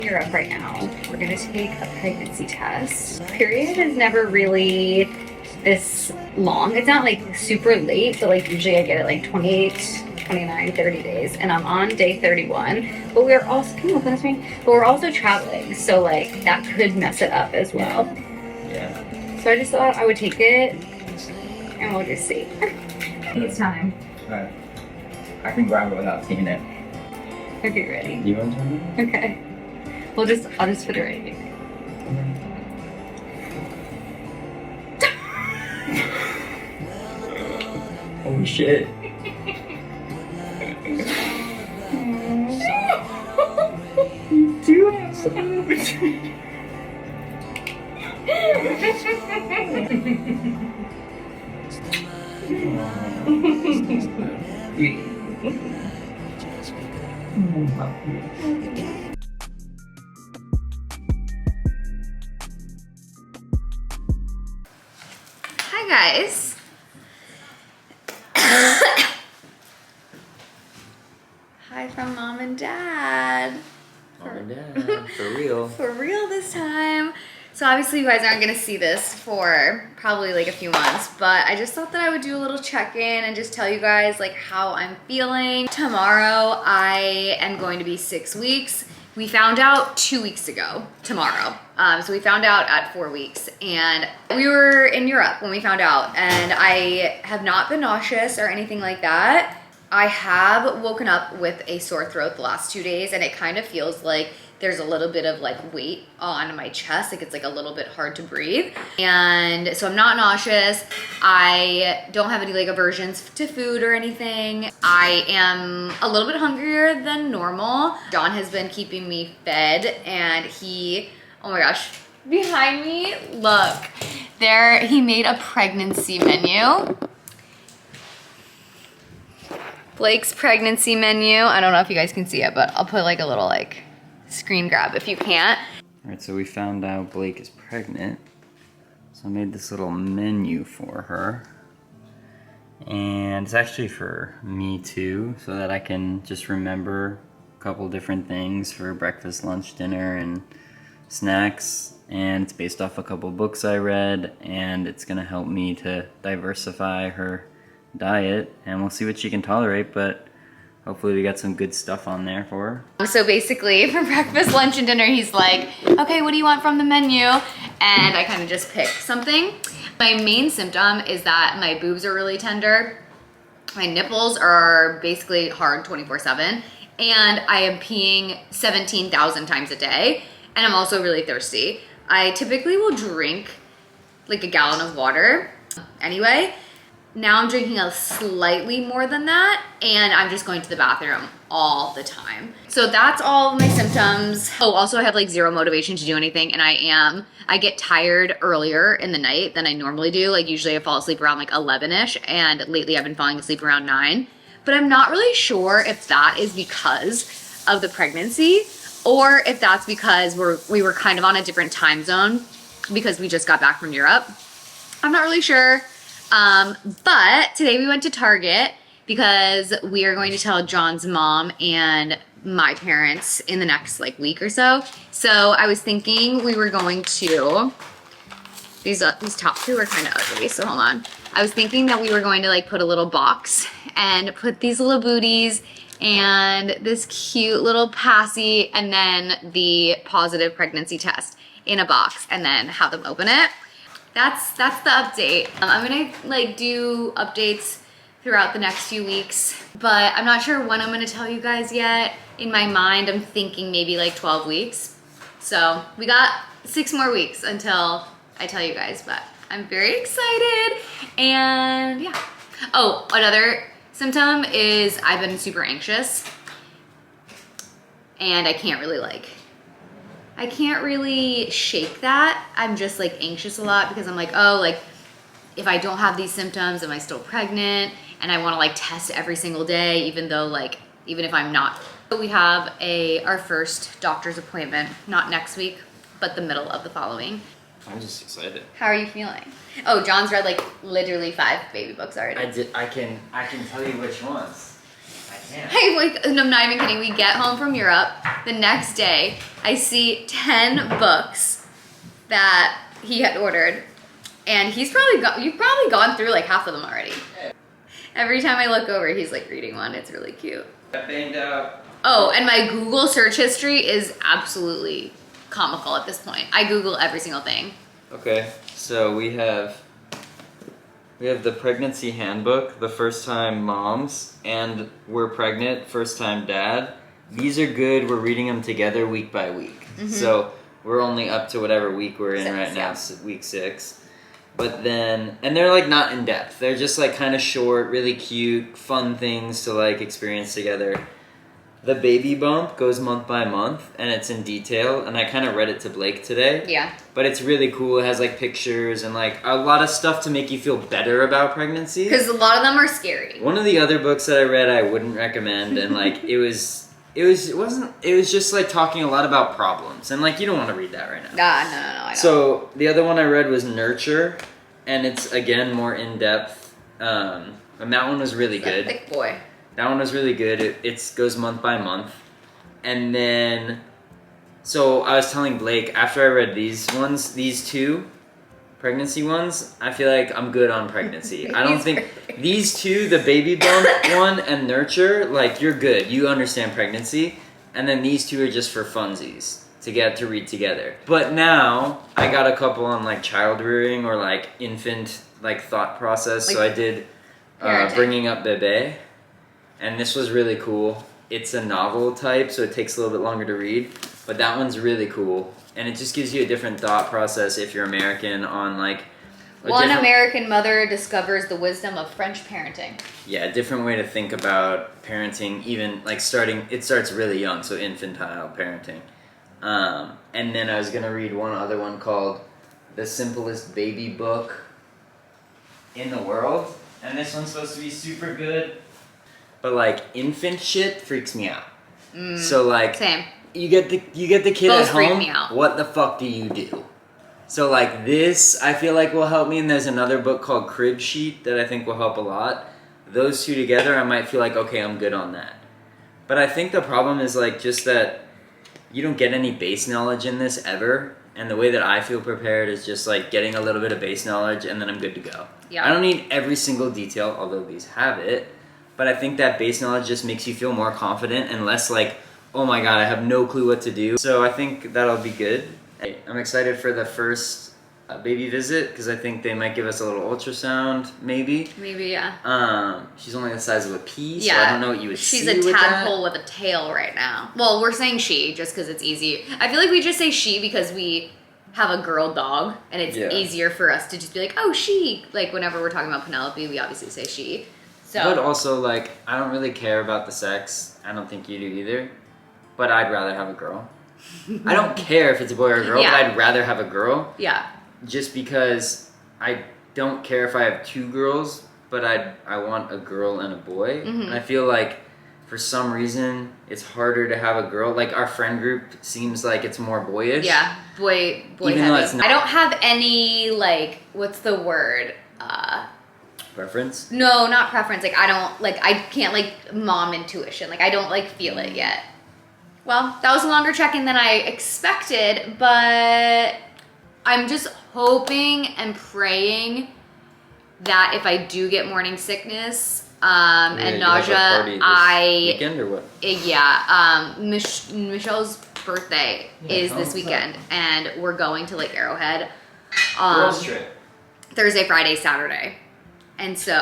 You're up right now. We're gonna take a pregnancy test. Period is never really this long. It's not like super late, but like usually I get it like 28, 29, 30 days, and I'm on day 31. But we're also, can you open this thing? But we're also traveling, so like that could mess it up as well. Yeah. So I just thought I would take it, and we'll just see. It's time. Alright. I can grab it without seeing it. Okay, ready? You want to turn it? Okay. I'll just put it right here. Oh shit. You do have something between. Hi guys. Hi from mom and dad. Mom and dad, for real. For real this time. So obviously you guys aren't gonna see this for probably like a few months, but I just thought that I would do a little check-in and just tell you guys like how I'm feeling. Tomorrow I am going to be 6 weeks. We found out 2 weeks ago, tomorrow. So we found out at 4 weeks, and we were in Europe when we found out, and I have not been nauseous or anything like that. I have woken up with a sore throat the last 2 days, and it kind of feels like there's a little bit of like weight on my chest, like it's like a little bit hard to breathe. And so I'm not nauseous. I don't have any like aversions to food or anything. I am a little bit hungrier than normal. John has been keeping me fed, and he, oh my gosh, behind me, look, there, he made a pregnancy menu. Blake's pregnancy menu. I don't know if you guys can see it, but I'll put like a little like screen grab if you can't. All right, so we found out Blake is pregnant. So I made this little menu for her. And it's actually for me too, so that I can just remember a couple different things for breakfast, lunch, dinner, and snacks. And it's based off a couple books I read, and it's gonna help me to diversify her diet, and we'll see what she can tolerate, but hopefully we got some good stuff on there for her. So basically for breakfast, lunch, and dinner, he's like, okay, what do you want from the menu? And I kind of just pick something. My main symptom is that my boobs are really tender. My nipples are basically hard 24/7. And I am peeing 17,000 times a day. And I'm also really thirsty. I typically will drink like a gallon of water anyway. Now I'm drinking a slightly more than that, and I'm just going to the bathroom all the time. So that's all of my symptoms. Oh, also I have like zero motivation to do anything, and I get tired earlier in the night than I normally do. Like usually I fall asleep around like 11-ish, and lately I've been falling asleep around 9. But I'm not really sure if that is because of the pregnancy, or if that's because we were kind of on a different time zone because we just got back from Europe. I'm not really sure. But today we went to Target because we are going to tell John's mom and my parents in the next like week or so. So I was thinking we were going to, these top two are kind of ugly, so hold on. I was thinking that we were going to like put a little box and put these little booties and this cute little passy and then the positive pregnancy test in a box and then have them open it. That's the update. I'm gonna like do updates throughout the next few weeks, but I'm not sure when I'm gonna tell you guys yet. In my mind, I'm thinking maybe like 12 weeks. So we got 6 more weeks until I tell you guys, but I'm very excited. And yeah. Oh, another symptom is I've been super anxious, and I can't really shake that. I'm just like anxious a lot because I'm like, oh, like if I don't have these symptoms, am I still pregnant? And I want to like test every single day, even if I'm not. So we have our first doctor's appointment, not next week, but the middle of the following. I'm just excited. How are you feeling? Oh, John's read like literally 5 baby books already. I can tell you which ones. I I'm not even kidding. We get home from Europe. The next day, I see 10 books that he had ordered. And you've probably gone through like half of them already. Every time I look over, he's like reading one. It's really cute. I banged out. Oh, and my Google search history is absolutely comical at this point. I Google every single thing. Okay, so we have the pregnancy handbook, the first time moms, and we're pregnant, first time dad. These are good. We're reading them together week by week. So we're only up to whatever week we're in right now, week 6. But then, and they're like not in depth. They're just like kind of short, really cute, fun things to like experience together. The baby bump goes month by month and it's in detail, and I kind of read it to Blake today. Yeah. But it's really cool. It has like pictures and like a lot of stuff to make you feel better about pregnancy. Because a lot of them are scary. One of the other books that I read I wouldn't recommend, and like it was just like talking a lot about problems, and like you don't want to read that right now. No, I don't. So the other one I read was Nurture, and it's again more in depth. And that one was really good. Thick boy. That one was really good. It goes month by month, and then so I was telling Blake after I read these ones, these 2 pregnancy ones, I feel like I'm good on pregnancy. I don't think these 2, the baby bump one and Nurture, like you're good. You understand pregnancy. And then these 2 are just for funsies to get to read together. But now I got a couple on like child rearing or like infant like thought process. Like, so I did Bringing Up Bebe, and this was really cool. It's a novel type, so it takes a little bit longer to read, but that one's really cool. And it just gives you a different thought process if you're American on like... One American mother discovers the wisdom of French parenting. Yeah, a different way to think about parenting, even like it starts really young, so infantile parenting. And then I was gonna read one other one called The Simplest Baby Book in the World. And this one's supposed to be super good. But like infant shit freaks me out. So like... Same. You get the kid Both at freak home. me out. What the fuck do you do? So like this, I feel like will help me. And there's another book called Crib Sheet that I think will help a lot. Those 2 together, I might feel like okay, I'm good on that. But I think the problem is like just that you don't get any base knowledge in this ever. And the way that I feel prepared is just like getting a little bit of base knowledge, and then I'm good to go. Yeah. I don't need every single detail, although these have it. But I think that base knowledge just makes you feel more confident and less like, oh my god, I have no clue what to do. So I think that'll be good. I'm excited for the first baby visit because I think they might give us a little ultrasound, maybe. Maybe, yeah. She's only the size of a pea, yeah. so I don't know what you would see with that. She's a tadpole with a tail right now. Well, we're saying she just because it's easy. I feel like we just say she because we have a girl dog, and it's easier for us to just be like, oh, she. Like whenever we're talking about Penelope, we obviously say she. So. But also, like, I don't really care about the sex. I don't think you do either. But I'd rather have a girl. I don't care if it's a boy or a girl, but I'd rather have a girl. Yeah. Just because I don't care if I have 2 girls, but I want a girl and a boy. And I feel like for some reason it's harder to have a girl. Like our friend group seems like it's more boyish. Yeah, boy Even heavy. though it's not. I don't have any like what's the word? Preference? No, not preference. Like I can't like mom intuition. Like I don't like feel it yet. Well, that was a longer check-in than I expected, but I'm just hoping and praying that if I do get morning sickness and nausea, weekend or what? Michelle's birthday is this weekend, and we're going to like Arrowhead. Girls trip. Thursday, Friday, Saturday, and so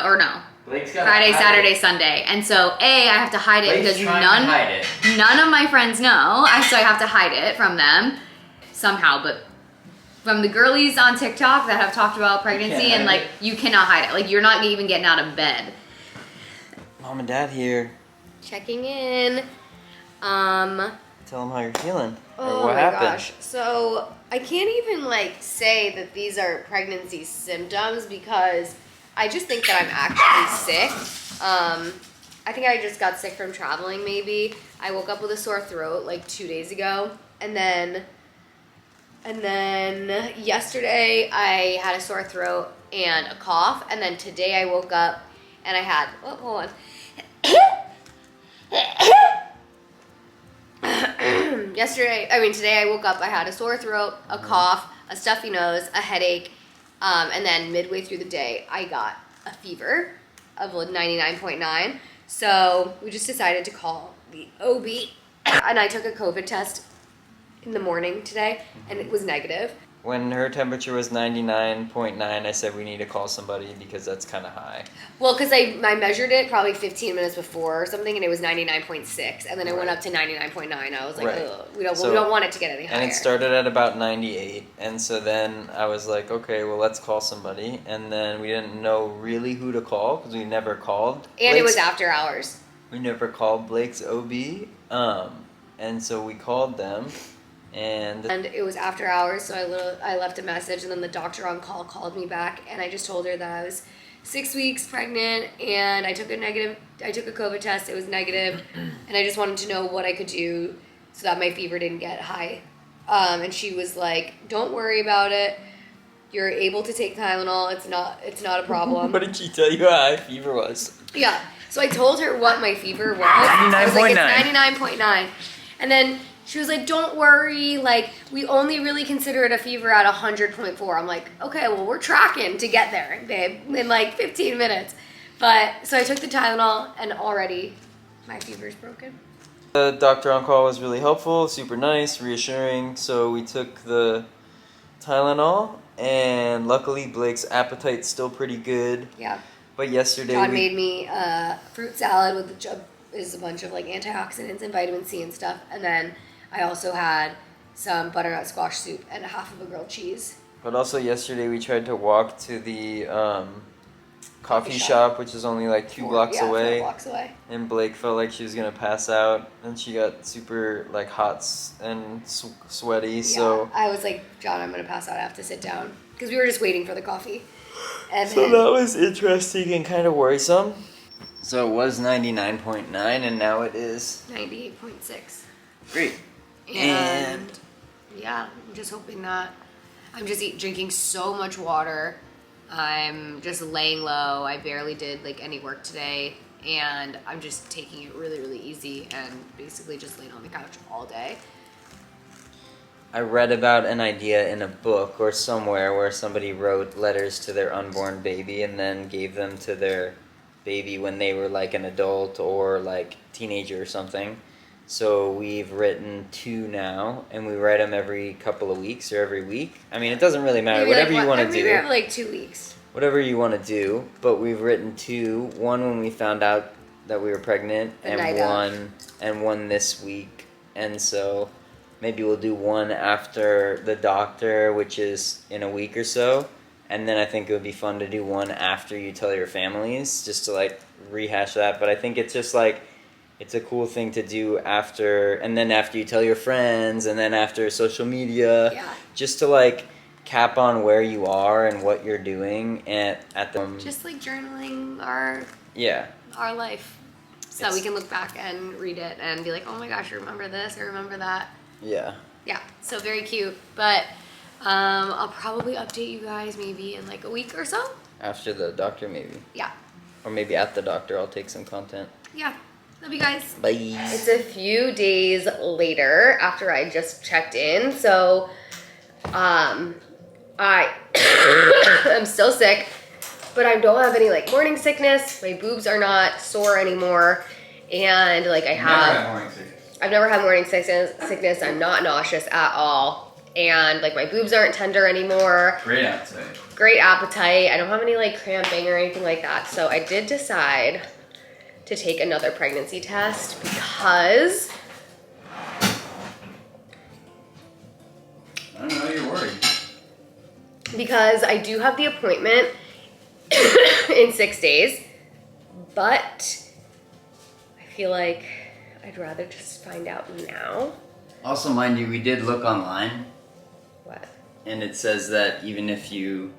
Blake's got Friday, Saturday, Sunday, and so I have to hide it because none of my friends know. So I have to hide it from them somehow, but. From the girlies on TikTok that have talked about pregnancy and like you cannot hide it. Like you're not even getting out of bed. Mom and Dad here. Checking in. Tell them how you're feeling. Oh what my happened. gosh. So I can't even like say that these are pregnancy symptoms because I just think that I'm actually sick. I think I just got sick from traveling maybe. I woke up with a sore throat like 2 days ago, and then yesterday I had a sore throat and a cough, and then today I woke up and I had, hold on. Today I woke up, I had a sore throat, a cough, a stuffy nose, a headache, and then midway through the day, I got a fever of 99.9. So we just decided to call the OB, and I took a COVID test in the morning today, and it was negative. When her temperature was 99.9, I said we need to call somebody because that's kind of high. Well, because I measured it probably 15 minutes before or something, and it was 99.6, and then it went up to 99.9. I was like, ugh, we don't want it to get any higher. And it started at about 98, and so then I was like, okay, well, let's call somebody, and then we didn't know really who to call because we never called. And it was after hours. We never called Blake's OB, and so we called them. And it was after hours, so I left a message, and then the doctor on call called me back, and I just told her that I was 6 weeks pregnant, and I took a COVID test, it was negative, and I just wanted to know what I could do so that my fever didn't get high. And she was like, don't worry about it, you're able to take Tylenol, it's not a problem. What did she tell you how high fever was? Yeah, so I told her what my fever was. I was like, it's 99.9, and then she was like, don't worry, like, we only really consider it a fever at 100.4. I'm like, okay, well, we're tracking to get there, babe, in like 15 minutes. But, so I took the Tylenol, and already my fever's broken. The doctor on call was really helpful, super nice, reassuring. So we took the Tylenol, and luckily Blake's appetite's still pretty good. Yeah. But yesterday John made me a fruit salad with a bunch of like antioxidants and vitamin C and stuff, and then I also had some butternut squash soup and half of a grilled cheese. But also yesterday we tried to walk to the coffee shop, which is only like 4 blocks away. And Blake felt like she was gonna pass out, and she got super like hot and sweaty. Yeah, so I was like, John, I'm gonna pass out. I have to sit down because we were just waiting for the coffee. And so that was interesting and kind of worrisome. So it was 99.9, and now it is 98.6. Great. And yeah, I'm just hoping that I'm just drinking so much water. I'm just laying low. I barely did like any work today, and I'm just taking it really, really easy and basically just laying on the couch all day. I read about an idea in a book or somewhere where somebody wrote letters to their unborn baby and then gave them to their baby when they were like an adult or like teenager or something. So we've written 2 now, and we write them every couple of weeks or every week. I mean, it doesn't really matter. Maybe whatever you want to do. Maybe every like 2 weeks. Whatever you want to do, but we've written 2. One when we found out that we were pregnant, and one this week. And so maybe we'll do one after the doctor, which is in a week or so. And then I think it would be fun to do one after you tell your families, just to like rehash that. But I think it's just like, it's a cool thing to do after, and then after you tell your friends, and then after social media, just to like cap on where you are and what you're doing at the just like journaling our life, so we can look back and read it and be like, oh my gosh, I remember this, I remember that. Yeah, so very cute. But I'll probably update you guys maybe in like a week or so after the doctor, maybe. Yeah, or maybe at the doctor I'll take some content. Yeah. Love you guys. Bye. It's a few days later after I just checked in, so I'm still sick, but I don't have any like morning sickness. My boobs are not sore anymore, and like I've never had morning sickness. I'm not nauseous at all, and like my boobs aren't tender anymore. Great appetite. Great appetite. I don't have any like cramping or anything like that. So I did decide to take another pregnancy test because I don't know, you're worried. Because I do have the appointment in 6 days, but I feel like I'd rather just find out now. Also, mind you, we did look online. What? And it says that even if you're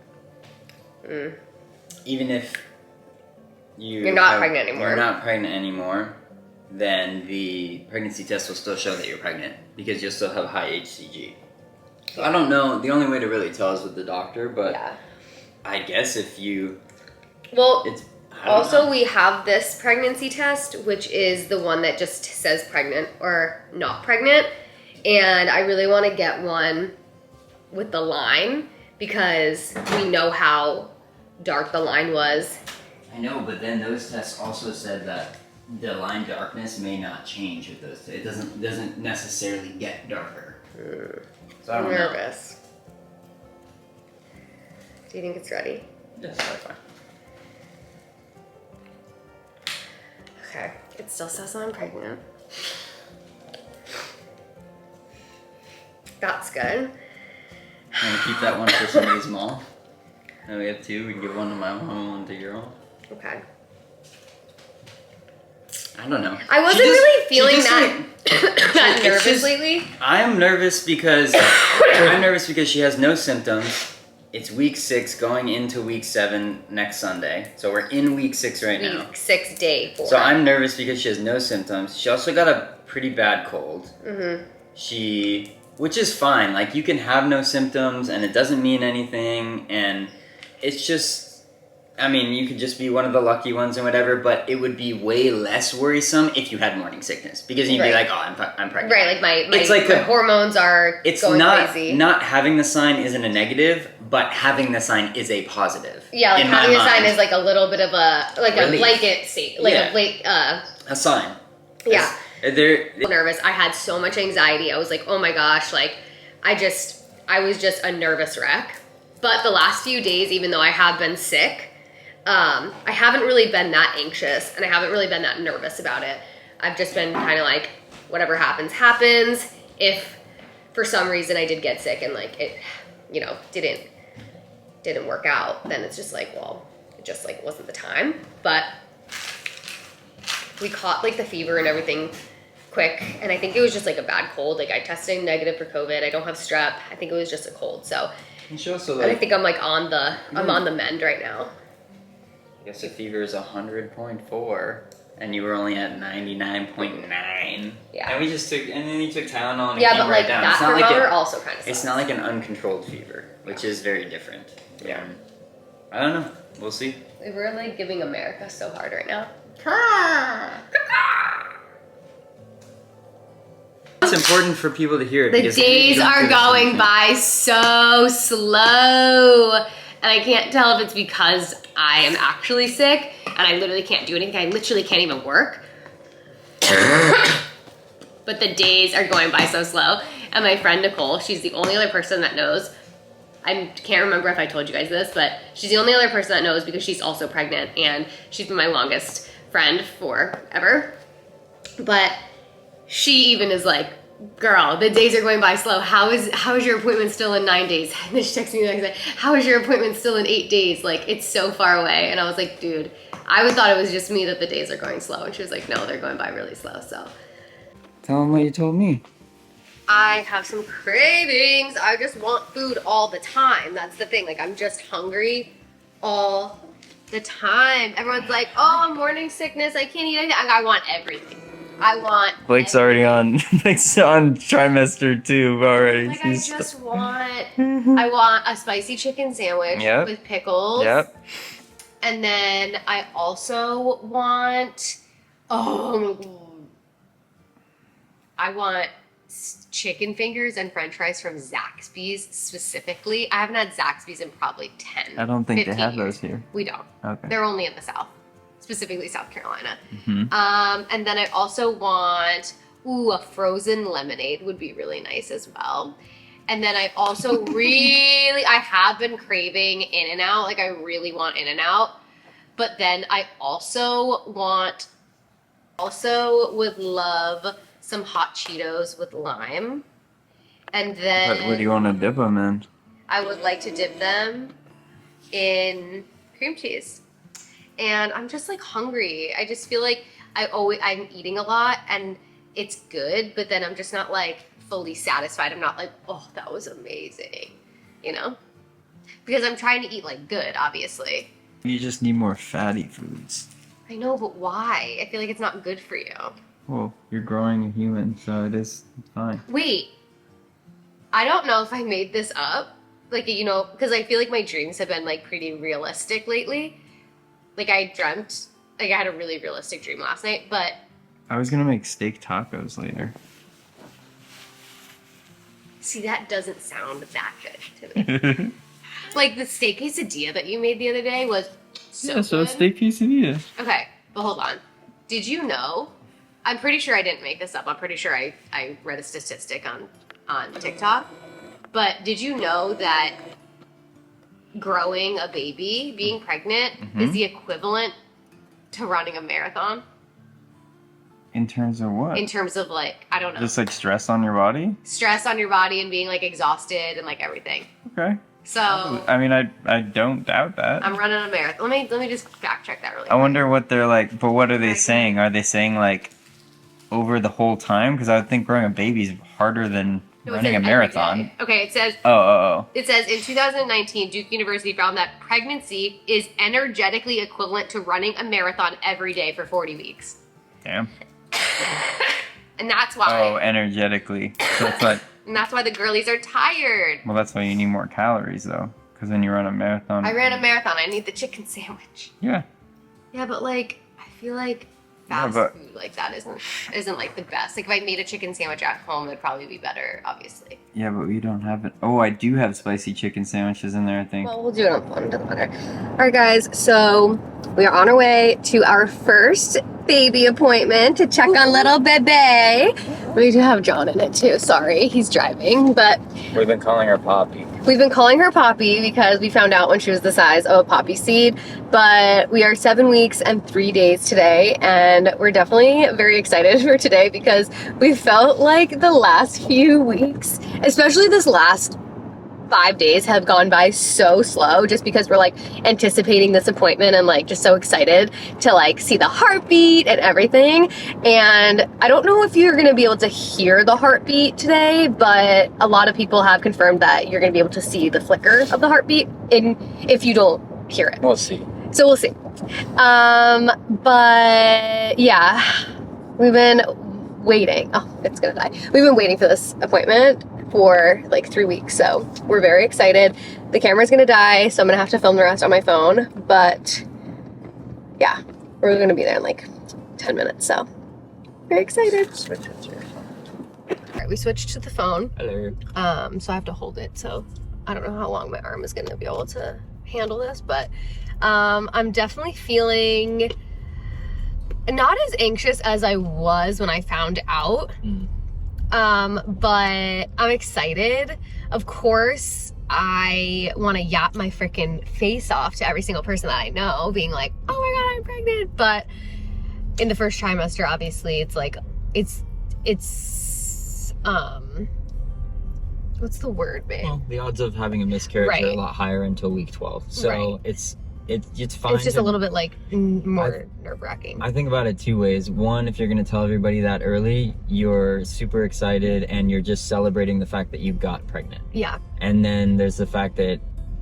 not pregnant anymore, then the pregnancy test will still show that you're pregnant because you'll still have high HCG. So I don't know. The only way to really tell is with the doctor, but I guess if you... Well, Also, we have this pregnancy test, which is the one that just says pregnant or not pregnant. And I really want to get one with the line because we know how dark the line was. I know, but then those tests also said that the line darkness may not change with those. It doesn't necessarily get darker. So I don't know. Nervous. Do you think it's ready? Yes, that's fine. Okay. It still says I'm pregnant. That's good. I'm gonna keep that one for somebody's mom. And we have two. We can give one to my mom and one to your mom. Okay. I don't know. I wasn't really feeling just, that, that it's nervous just- lately. I'm nervous because she has no symptoms. It's week 6 going into week 7 next Sunday. So we're in week 6 right now. Week 6, day 4. So I'm nervous because she has no symptoms. She also got a pretty bad cold. Mm-hmm. Which is fine. Like, you can have no symptoms and it doesn't mean anything. And it's just, I mean, you could just be one of the lucky ones and whatever, but it would be way less worrisome if you had morning sickness. Because you'd be like, oh, I'm pregnant. Right, like my It's like my a- hormones are It's going not crazy. not having the sign isn't a negative, but having the sign is a positive. Yeah, like in my having a sign mind. is like a little bit of a Relief. blanket state, like Yeah. a blank. A sign. Yeah. They're, Nervous. I had so much anxiety. I was like, oh my gosh, like I was just a nervous wreck. But the last few days, even though I have been sick, I haven't really been that anxious and I haven't really been that nervous about it. I've just been kind of like, whatever happens, happens. If for some reason I did get sick and like it, you know, didn't work out, then it's just like, well, it just like wasn't the time. But we caught like the fever and everything quick, and I think it was just like a bad cold. Like I tested negative for COVID. I don't have strep. I think it was just a cold. So, and she also and I like, think I'm like on the mend right now. I guess the fever is 100.4 and you were only at 99.9. Yeah. And we just took, and then you took Tylenol and it Yeah, came but right like down. that It's not like thermometer a, also kind of. it's not like an uncontrolled fever, which is very different. Yeah. I don't know. We'll see. We're like giving America so hard right now. It's important for people to hear it. The because days you don't are do this going anything. by so slow. And I can't tell if it's because I am actually sick and I literally can't do anything. I literally can't even work. But the days are going by so slow. And my friend Nicole, she's the only other person that knows. I can't remember if I told you guys this, but she's the only other person that knows because she's also pregnant and she's been my longest friend forever. But she even is like, girl, the days are going by slow. How is your appointment still in 9 days? And then she texted me like, how is your appointment still in 8 days? Like, it's so far away. And I was like, dude, I would thought it was just me that the days are going slow. And she was like, no, they're going by really slow. So Tell them what you told me. I have some cravings. I just want food all the time. That's the thing. Like, I'm just hungry all the time. Everyone's like, oh, morning sickness. I can't eat anything. I want everything. I want Blake's already on. Blake's on trimester 2 already. like I just want I want a spicy chicken sandwich Yep. with pickles. Yep. And then I also want I want chicken fingers and french fries from Zaxby's specifically. I haven't had Zaxby's in probably 10. I don't think they 15 have years. those here. We don't. Okay. They're only in the South, specifically South Carolina. Mhm. And then I also want, a frozen lemonade would be really nice as well. And then I also I have been craving In-N-Out. Like I really want In-N-Out. But then I also would love some hot Cheetos with lime. And then What do you want to dip them in? I would like to dip them in cream cheese. And I'm just like hungry. I just feel like I'm eating a lot and it's good, but then I'm just not like fully satisfied. I'm not like, oh, that was amazing, you know? Because I'm trying to eat like good, obviously. You just need more fatty foods. I know, but why? I feel like it's not good for you. Well, you're growing a human, so it's fine. Wait, I don't know if I made this up. Like, you know, because I feel like my dreams have been like pretty realistic lately. Like I dreamt, like I had a really realistic dream last night, but I was gonna make steak tacos later. see, that doesn't sound that good to me. Like the steak quesadilla that you made the other day was so Yeah, so good. a steak quesadilla. Okay, but hold on. Did you know? I'm pretty sure I didn't make this up. I'm pretty sure I read a statistic on TikTok. But did you know that growing a baby, being pregnant, is the equivalent to running a marathon? In terms of what? In terms of like, I don't know. Just like stress on your body? Stress on your body and being like exhausted and like everything. Okay. So I mean, I don't doubt that. I'm running a marathon. Let me just fact check that really quick. I wonder what they're like, but what are they saying? Are they saying like over the whole time? Because I would think growing a baby is harder than No, it running says a every marathon. day. Okay, it says Oh. It says in 2019, Duke University found that pregnancy is energetically equivalent to running a marathon every day for 40 weeks. Damn. And that's why. Oh, energetically. So it's like, And that's why the girlies are tired. well, that's why you need more calories though. Because when you run a marathon. I ran a marathon. I need the chicken sandwich. Yeah. Yeah, but like, I feel like fast food like that isn't like the best. Like if I made a chicken sandwich at home, it'd probably be better, obviously. Yeah, but we don't have it. Oh, I do have spicy chicken sandwiches in there, I think. Well, we'll do it on phone, doesn't matter. All right, guys, so we are on our way to our first baby appointment to check on little bebe. We do have John in it too. Sorry, he's driving, but We've been calling her Poppy. we've been calling her Poppy because we found out when she was the size of a poppy seed. But we are 7 weeks and 3 days today, and we're definitely very excited for today because we felt like the last few weeks, especially this last 5 days, have gone by so slow just because we're like anticipating this appointment and like just so excited to like see the heartbeat and everything. And I don't know if you're gonna be able to hear the heartbeat today, but a lot of people have confirmed that you're gonna be able to see the flicker of the heartbeat if you don't hear it. We'll see. So we'll see. But yeah, we've been waiting. Oh, it's gonna die. We've been waiting for this appointment for like 3 weeks, so we're very excited. The camera's gonna die, so I'm gonna have to film the rest on my phone, but yeah, we're gonna be there in like 10 minutes, so very excited. Switch it to your phone. All right, we switched to the phone. Hello. So I have to hold it, so I don't know how long my arm is gonna be able to handle this, but I'm definitely feeling not as anxious as I was when I found out. But I'm excited. Of course, I want to yap my freaking face off to every single person that I know, being like, oh my God, I'm pregnant. But in the first trimester, obviously, it's like, it's what's the word, babe? Well, the odds of having a miscarriage Right. are a lot higher until week 12. So Right. it's fine. It's just a little bit like more nerve-wracking. I think about it two ways. One, if you're going to tell everybody that early, you're super excited and you're just celebrating the fact that you got pregnant. Yeah, And then there's the fact that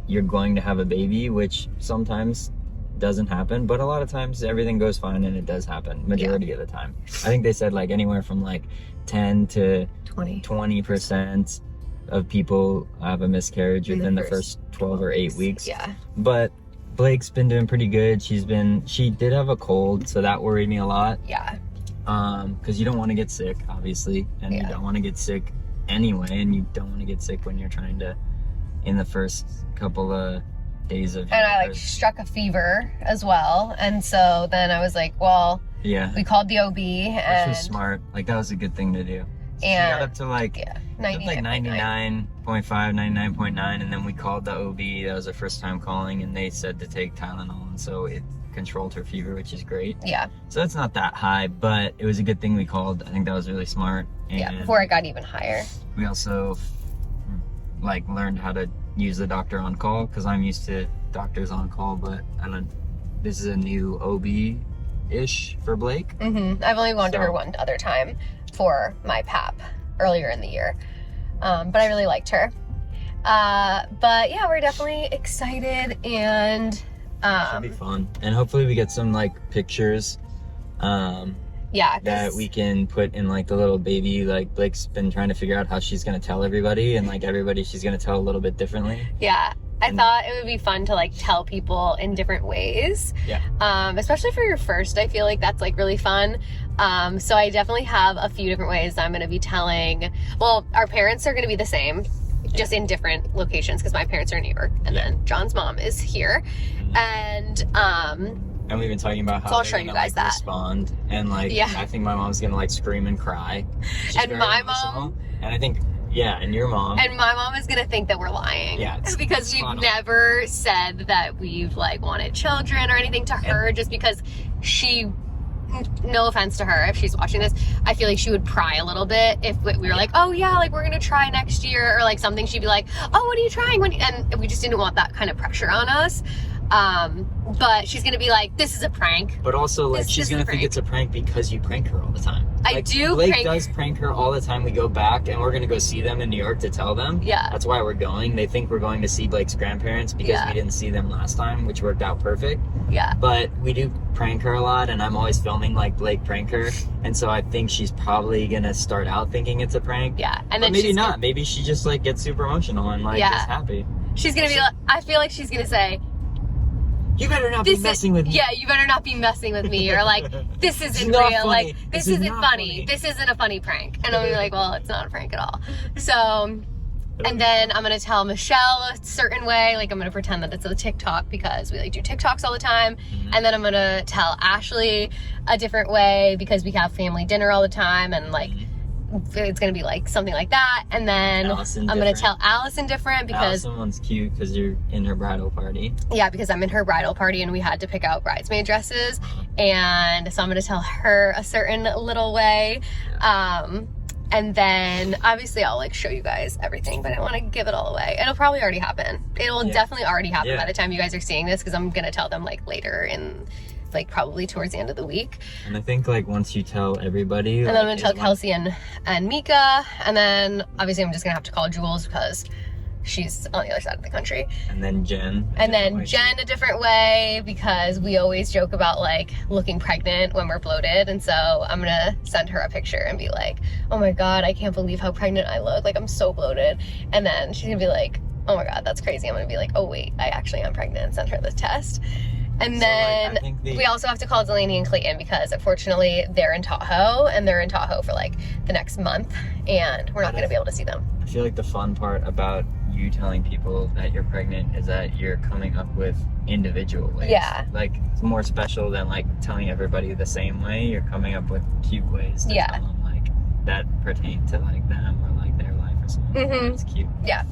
you're going to have a baby, which sometimes doesn't happen, but a lot of times everything goes fine and it does happen majority of the time. I think they said like anywhere from like 10 to 20% of people have a miscarriage within the first 12 or 8 weeks. Yeah. But Blake's been doing pretty good. She did have a cold, so that worried me a lot. Yeah. Because you don't want to get sick, obviously, and you don't want to get sick anyway, and you don't want to get sick when you're trying to, in the first couple of days of. And I like struck a fever as well, and so then I was like, well, yeah, we called the OB, which and was smart. Like that was a good thing to do. So she And- got up to like. yeah, Like 99.9. 99.5, 99.9, and then we called the OB. That was our first time calling, and they said to take Tylenol, and so it controlled her fever, which is great. Yeah, So that's not that high, but it was a good thing we called. I think that was really smart. And yeah. Before it got even higher. we also like learned how to use the doctor on call, because I'm used to doctors on call, but this is a new OB-ish for Blake. I've only gone to her So- one other time for my PAP earlier in the year, but I really liked her. But yeah, we're definitely excited, and Should be fun, and hopefully we get some like pictures yeah, 'cause- that we can put in like the little baby. Like Blake's been trying to figure out how she's gonna tell everybody, and like everybody she's gonna tell a little bit differently. yeah. I thought it would be fun to like tell people in different ways. Yeah. Especially for your first, I feel like that's like really fun. So I definitely have a few different ways I'm going to be telling. Well, our parents are going to be the same, just in different locations because my parents are in New York and then John's mom is here. And we've been talking about how so I'll they're show gonna, you guys like, that. respond, and like I think my mom's gonna like scream and cry. She's And very my emotional. mom, and I think and your mom, and my mom is gonna think that we're lying. Yeah, it's because we've spot on. never said that we've like wanted children or anything to her, just because she, no offense to her if she's watching this, I feel like she would pry a little bit if we were like, oh yeah, like we're gonna try next year or like something. She'd be like, oh, what are you trying? And we just didn't want that kind of pressure on us. But she's gonna be like, this is a prank. but also like This she's is gonna a think prank. it's a prank because you prank her all the time. I Like, do Blake prank- does prank her all the time. We go back and we're gonna go see them in New York to tell them. Yeah. That's why we're going. They think we're going to see Blake's grandparents because Yeah. we didn't see them last time, which worked out perfect. Yeah. But we do prank her a lot, and I'm always filming like Blake prank her, and so I think she's probably gonna start out thinking it's a prank. Yeah. And But then maybe she's not. Maybe she just like gets super emotional and like Yeah. just happy. She's gonna be like, I feel like she's gonna say, You better not be messing with me. yeah, you better not be messing with me, or like, this isn't not real, funny. like, this This is isn't not funny. funny. This isn't a funny prank. And I'm gonna be like, well, it's not a prank at all. So, and then I'm gonna tell Michelle a certain way, like I'm gonna pretend that it's a TikTok because we like do TikToks all the time. And then I'm gonna tell Ashley a different way because we have family dinner all the time, and like it's gonna be like something like that. And then Allison I'm gonna different. tell Allison different because Allison one's cute because you're in her bridal party. yeah, because I'm in her bridal party and we had to pick out bridesmaid dresses. And so I'm gonna tell her a certain little way. And then obviously I'll like show you guys everything, but I don't want to give it all away. It'll probably already happen. It'll definitely already happen by the time you guys are seeing this, because I'm gonna tell them like later in like probably towards the end of the week. And I think like once you tell everybody, And then I'm gonna tell Kelsey and Mika, and then obviously I'm just gonna have to call Jules because she's on the other side of the country. and then Jen, And then Jen a different way because we always joke about like looking pregnant when we're bloated. And so I'm gonna send her a picture and be like, oh my God, I can't believe how pregnant I look. Like I'm so bloated. And then she's gonna be like, oh my God, that's crazy. I'm gonna be like, oh wait, I actually am pregnant, and send her the test. And So, then like, I think we also have to call Delaney and Clayton because unfortunately they're in Tahoe, and they're in Tahoe for like the next month, and we're not gonna be able to see them. I feel like the fun part about you telling people that you're pregnant is that you're coming up with individual ways. Yeah. Like it's more special than like telling everybody the same way. You're coming up with cute ways to Yeah. tell them like that pertain to like them or like their life or something. Mhm. It's cute. Yeah.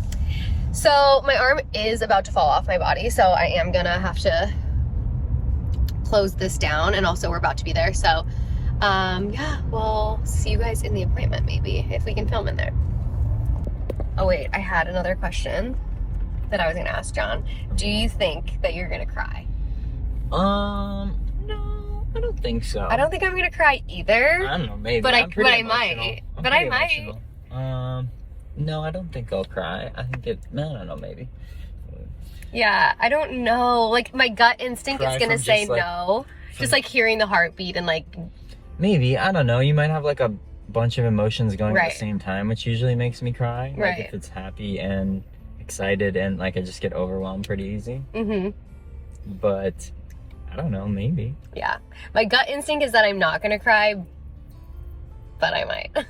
So my arm is about to fall off my body, so I am gonna have to close this down, and also we're about to be there. So yeah, we'll see you guys in the appointment maybe if we can film in there. Oh wait, I had another question that I was gonna ask John. Do you think that you're gonna cry? No, I don't think so. I don't think I'm gonna cry either. I don't know, maybe. But I'm pretty I emotional. might. I'm But I pretty might. emotional. No, I don't think I'll cry. I think I don't know, maybe. Yeah, I don't know. Like my gut instinct Cry is gonna from say just, like, no. Just like hearing the heartbeat and like, Maybe, I don't know. You might have like a bunch of emotions going at Right. the same time, which usually makes me cry. Like Right. if it's happy and excited, and like I just get overwhelmed pretty easy. But I don't know, maybe. yeah. My gut instinct is that I'm not gonna cry, but I might.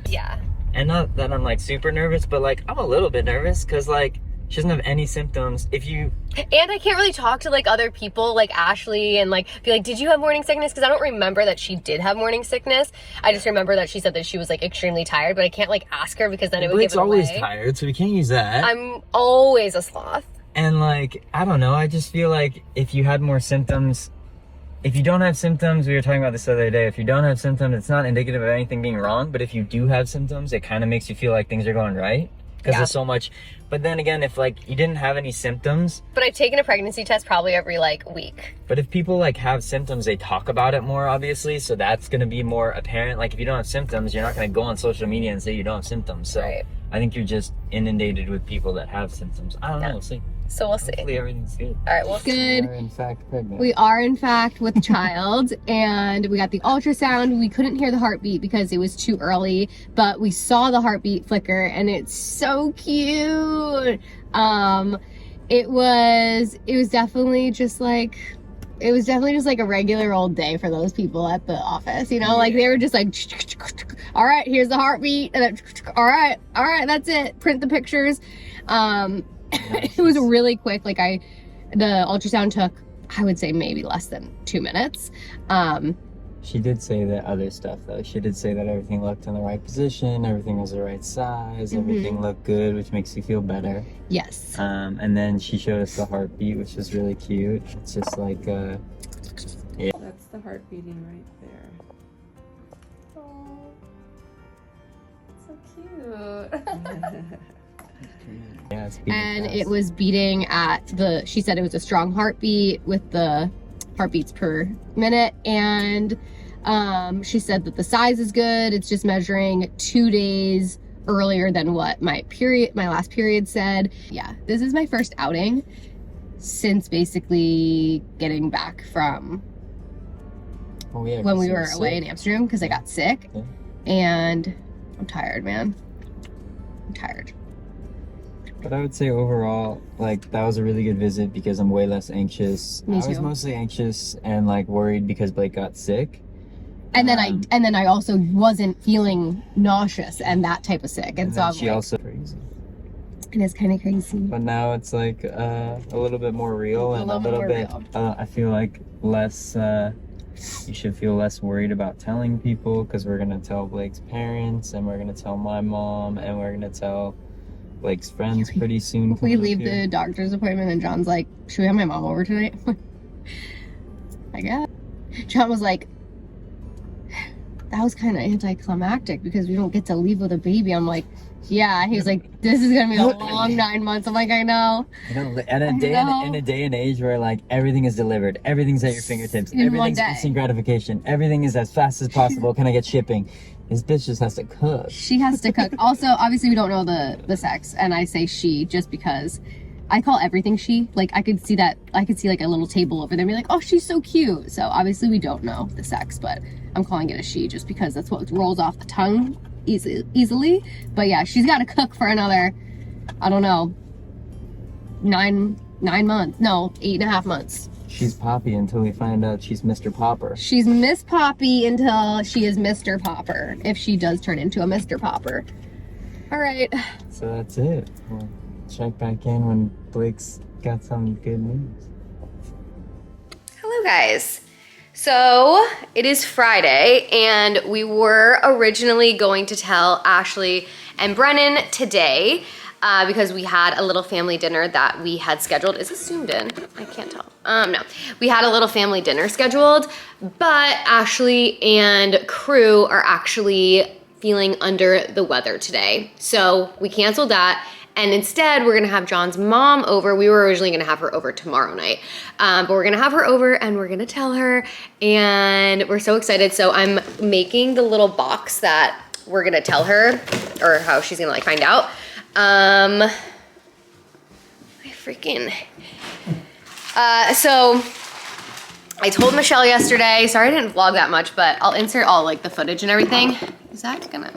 Yeah. And not that I'm like super nervous, but like I'm a little bit nervous because like she doesn't have any symptoms. If you And I can't really talk to like other people like Ashley and like be like, did you have morning sickness? Because I don't remember that she did have morning sickness. I just remember that she said that she was like extremely tired, but I can't like ask her because then it would Blake's give it always away. tired, so we can't use that. I'm always a sloth. And like, I don't know, I just feel like if you had more symptoms, if you don't have symptoms, we were talking about this the other day, if you don't have symptoms, it's not indicative of anything being wrong, but if you do have symptoms, it kind of makes you feel like things are going right. Because there's so much, but then again, if like you didn't have any symptoms, But I've taken a pregnancy test probably every like week. but if people like have symptoms, they talk about it more, obviously, so that's going to be more apparent. Like if you don't have symptoms, you're not going to go on social media and say you don't have symptoms. So Right. I think you're just inundated with people that have symptoms. I don't know, we'll see. So we'll see. Hopefully everything's good. All right, well, Good. We're in fact pregnant. We are in fact with child, and we got the ultrasound. We couldn't hear the heartbeat because it was too early, but we saw the heartbeat flicker, and it's so cute. It was definitely just like a regular old day for those people at the office, you know, like they were just like, all right, here's the heartbeat, and then, all right, that's it. Print the pictures. It was really quick. Like the ultrasound took, I would say, maybe less than 2 minutes. She did say that other stuff though. She did say that everything looked in the right position, everything was the right size, everything looked good, which makes you feel better. Yes. And then she showed us the heartbeat, which was really cute. It's just like, yeah. That's the heart beating right there. Oh, so cute. Yeah, it's beating And fast. it was beating at she said it was a strong heartbeat with the heartbeats per minute, and she said that the size is good. It's just measuring 2 days earlier than what my last period said. Yeah, this is my first outing since basically getting back from Oh, yeah, when 'cause we it were was away sick. in Amsterdam, because I got sick. Yeah. And I'm tired, man. I'm tired. But I would say overall, like, that was a really good visit because I'm way less anxious. Me I was too. mostly anxious and like worried because Blake got sick. And then I also wasn't feeling nauseous and that type of sick. And so then I'm she like, also crazy. and it's kind of crazy. But now it's like a little bit more real and a little more bit. real. I feel like less. You should feel less worried about telling people because we're gonna tell Blake's parents and we're gonna tell my mom and we're gonna tell Blake's friends pretty soon. We coming up leave here. the doctor's appointment and John's like, should we have my mom over tonight? I guess. John was like, that was kind of anticlimactic because we don't get to leave with a baby. I'm like, yeah. He's like, this is gonna be a long 9 months. I'm like, I know. You know, and in a day and age where like everything is delivered, everything's at your fingertips, In one everything's day. instant gratification, everything is as fast as possible. Can I get shipping? This bitch just has to cook. She has to cook. Also, obviously, we don't know the sex, and I say she just because I call everything she. Like, I could see like a little table over there and be like, oh, she's so cute. So obviously, we don't know the sex, but I'm calling it a she just because that's what rolls off the tongue easily. But yeah, she's got to cook for another, I don't know, 9 months. No, 8.5 months. She's Poppy until we find out she's Mr. Popper. She's Miss Poppy until she is Mr. Popper, if she does turn into a Mr. Popper. All right. So that's it. We'll check back in when Blake's got some good news. Hello guys. So it is Friday and we were originally going to tell Ashley and Brennan today because we had a little family dinner that we had scheduled. Is this zoomed in? I can't tell. No. We had a little family dinner scheduled, but Ashley and crew are actually feeling under the weather today. So we canceled that. And instead, we're gonna have John's mom over. We were originally gonna have her over tomorrow night, but we're gonna have her over and we're gonna tell her, and we're so excited. So I'm making the little box that we're gonna tell her, or how she's gonna like find out. So I told Michelle yesterday, sorry I didn't vlog that much, but I'll insert all like the footage and everything. Is that gonna...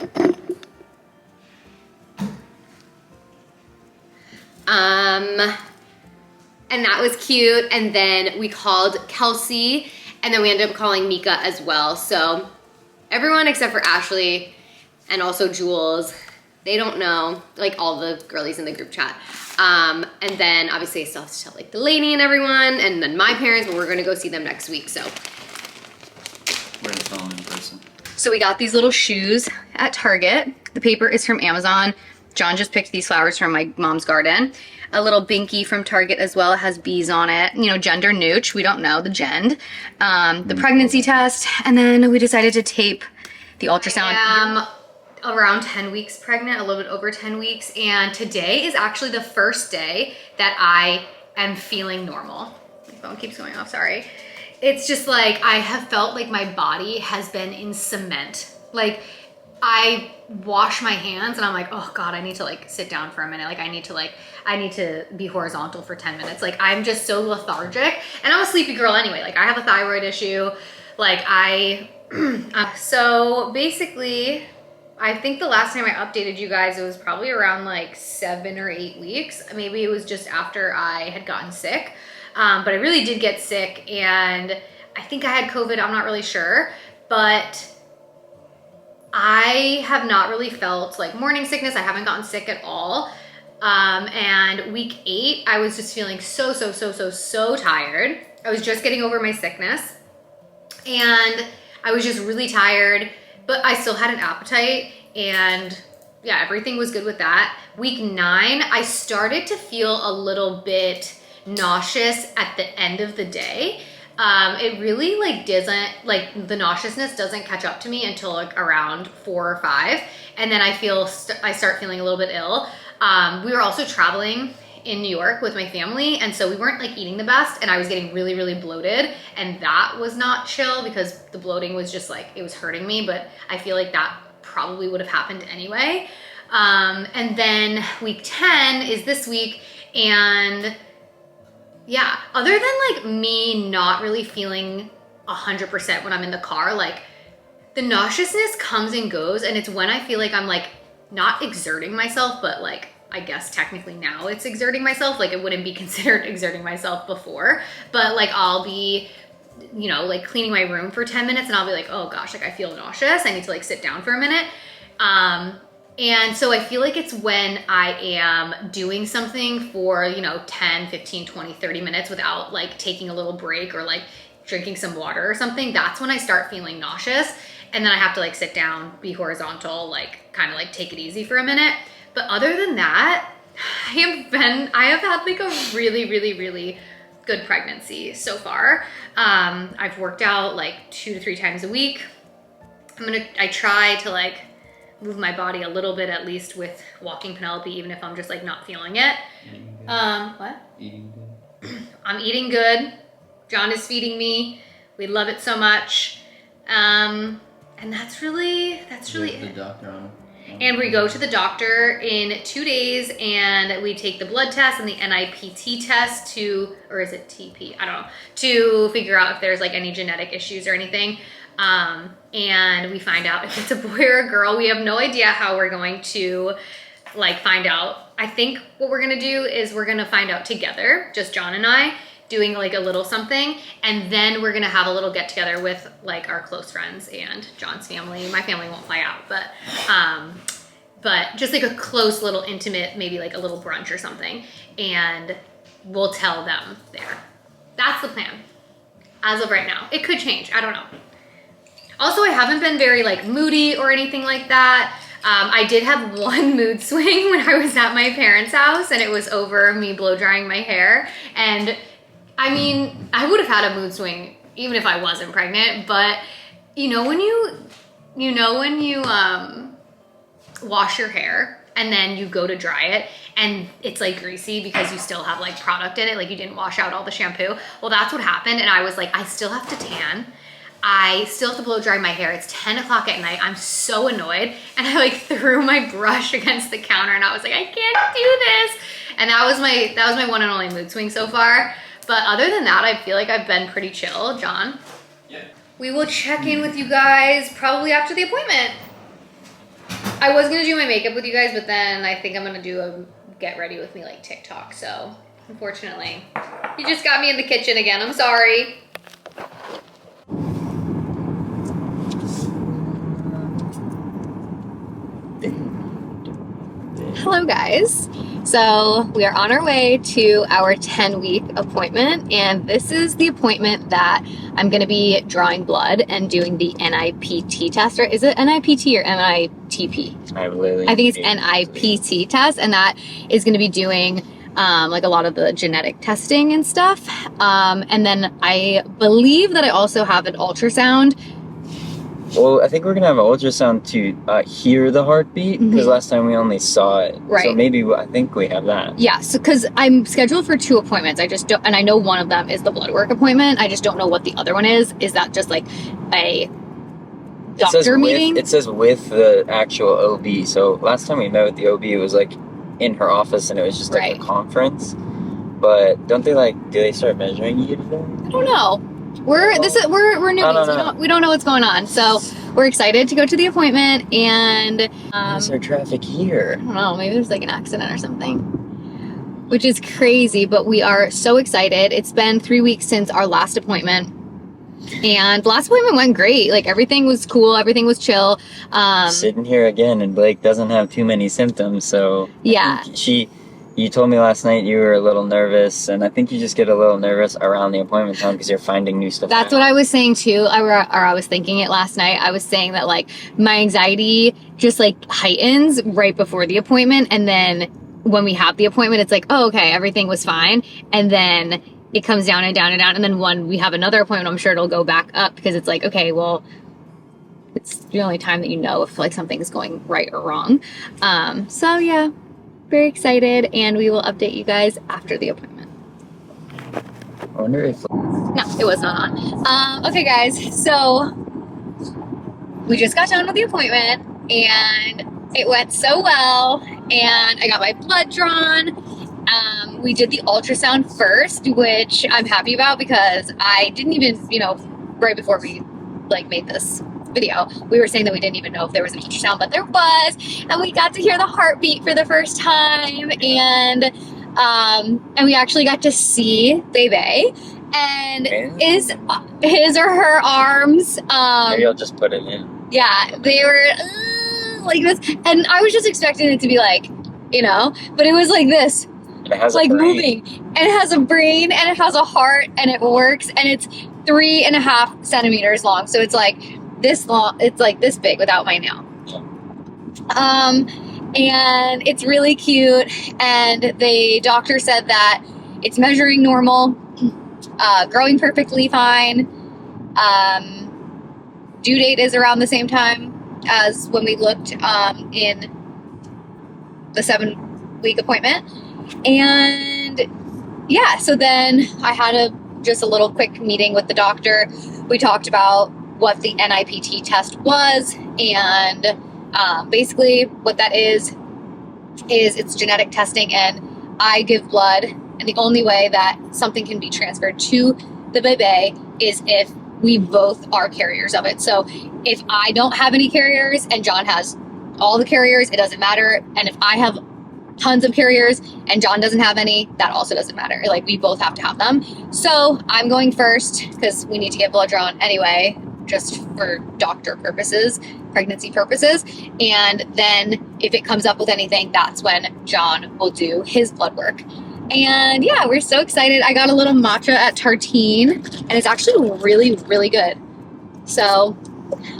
and that was cute. And then we called Kelsey, and then we ended up calling Mika as well. So everyone except for Ashley and also Jules, they don't know, like all the girlies in the group chat. And then obviously I still have to tell like the lady and everyone, and then my parents, but we're gonna go see them next week, so. We're gonna film in person. So we got these little shoes at Target. The paper is from Amazon. John just picked these flowers from my mom's garden. A little binky from Target as well. It has bees on it. You know, gender neutral. We don't know the gend. The pregnancy test. And then we decided to tape the ultrasound. I am around 10 weeks pregnant, a little bit over 10 weeks. And today is actually the first day that I am feeling normal. My phone keeps going off, sorry. It's just like, I have felt like my body has been in cement. Like, I wash my hands and I'm like, oh God, I need to like sit down for a minute. Like I need to be horizontal for 10 minutes. Like I'm just so lethargic, and I'm a sleepy girl anyway. Like I have a thyroid issue. Like so basically, I think the last time I updated you guys, it was probably around like 7 or 8 weeks. Maybe it was just after I had gotten sick. But I really did get sick, and I think I had COVID. I'm not really sure, but I have not really felt like morning sickness. I haven't gotten sick at all. And week 8, I was just feeling so tired. I was just getting over my sickness, and I was just really tired, but I still had an appetite, and yeah, everything was good with that. Week 9, I started to feel a little bit nauseous at the end of the day. It really like doesn't, like the nauseousness doesn't catch up to me until like around 4 or 5. And then I start feeling a little bit ill. We were also traveling in New York with my family, and so we weren't like eating the best, and I was getting really bloated, and that was not chill because the bloating was just like, it was hurting me, but I feel like that probably would have happened anyway. And then week 10 is this week, and yeah, other than like me not really feeling 100% when I'm in the car, like the nauseousness comes and goes, and it's when I feel like I'm like not exerting myself, but like I guess technically now it's exerting myself. Like it wouldn't be considered exerting myself before, but like I'll be, you know, like cleaning my room for 10 minutes and I'll be like, oh gosh, like I feel nauseous. I need to like sit down for a minute. And so I feel like it's when I am doing something for, you know, 10, 15, 20, 30 minutes without like taking a little break or like drinking some water or something. That's when I start feeling nauseous. And then I have to like sit down, be horizontal, like kind of like take it easy for a minute. But other than that, I have had like a really good pregnancy so far. I've worked out like 2 to 3 times a week. I try to like move my body a little bit, at least with walking Penelope, even if I'm just like not feeling it. What? Eating good. I'm eating good. John is feeding me. We love it so much. And that's really The it. doctor on. And we go to the doctor in 2 days, and we take the blood test and the NIPT test or is it TP? I don't know, to figure out if there's like any genetic issues or anything. And we find out if it's a boy or a girl. We have no idea how we're going to like find out. I think what we're gonna do is we're gonna find out together, just John and I, doing like a little something, and then we're gonna have a little get together with like our close friends and John's family. My family won't fly out, but just like a close little intimate, maybe like a little brunch or something, and we'll tell them there. That's the plan as of right now. It could change, I don't know. Also, I haven't been very like moody or anything like that. I did have one mood swing when I was at my parents' house, and it was over me blow drying my hair. And I mean, I would have had a mood swing even if I wasn't pregnant, but you know when you wash your hair and then you go to dry it and it's like greasy because you still have like product in it, like you didn't wash out all the shampoo. Well, that's what happened, and I was like, I still have to tan. I still have to blow dry my hair. It's 10 o'clock at night. I'm so annoyed. And I like threw my brush against the counter, and I was like, I can't do this. And that was my one and only mood swing so far. But other than that, I feel like I've been pretty chill. John? Yeah. We will check in with you guys probably after the appointment. I was gonna do my makeup with you guys, but then I think I'm gonna do a get ready with me like TikTok. So unfortunately, you just got me in the kitchen again. I'm sorry. Hello guys. So we are on our way to our 10-week appointment, and this is the appointment that I'm going to be drawing blood and doing the NIPT test. Or is it NIPT or NITP? I think it's NIPT test, and that is going to be doing like a lot of the genetic testing and stuff. And then I believe that I also have an ultrasound. Well, I think we're gonna have an ultrasound to hear the heartbeat, because last time we only saw it. Right. So maybe I think we have that. Yeah, so because I'm scheduled for 2 appointments. I just don't, and I know one of them is the blood work appointment. I just don't know what the other one is. Is that just like a doctor meeting. It says with the actual OB. So last time we met with the OB, it was like in her office, and it was just like Right. a conference. But don't they do they start measuring you today? I don't know. We're newbies. We don't know what's going on. So we're excited to go to the appointment, and Is there traffic here? I don't know, maybe there's like an accident or something, which is crazy, but we are so excited. It's been 3 weeks since our last appointment, and the last appointment went great. Like, everything was cool, everything was chill. Sitting here again, and Blake doesn't have too many symptoms, so Yeah. You told me last night you were a little nervous, and I think you just get a little nervous around the appointment time because you're finding new stuff That's out. what I was saying too, or I was thinking it last night. I was saying that, like, my anxiety just like heightens right before the appointment, and then when we have the appointment, it's like, oh, okay, everything was fine, and then it comes down and down and down, and then when we have another appointment, I'm sure it'll go back up, because it's like, okay, well, it's the only time that you know if like something's going right or wrong. So yeah, very excited, and we will update you guys after the appointment. I wonder if... No, it was not on. Okay, guys, so we just got done with the appointment, and it went so well, and I got my blood drawn. We did the ultrasound first, which I'm happy about, because I didn't even, right before we like made this video, we were saying that we didn't even know if there was an ultrasound, but there was, and we got to hear the heartbeat for the first time, and we actually got to see Bebe and his or her arms. Maybe I'll just put it in. Yeah, they were like this, and I was just expecting it to be like, but it was like this. And it has like a brain. moving, and it has a brain, and it has a heart, and it works, and it's 3.5 centimeters long, so it's like this long. It's like this big without my nail. And it's really cute, and the doctor said that it's measuring normal, growing perfectly fine. Due date is around the same time as when we looked in the 7-week appointment. And yeah, so then I had just a little quick meeting with the doctor. We talked about what the NIPT test was, and basically what that is it's genetic testing, and I give blood, and the only way that something can be transferred to the baby is if we both are carriers of it. So if I don't have any carriers and John has all the carriers, it doesn't matter. And if I have tons of carriers and John doesn't have any, that also doesn't matter. Like, we both have to have them. So I'm going first because we need to get blood drawn anyway, just for doctor purposes, pregnancy purposes. And then if it comes up with anything, that's when John will do his blood work. And yeah, we're so excited. I got a little matcha at Tartine, and it's actually really, really good. So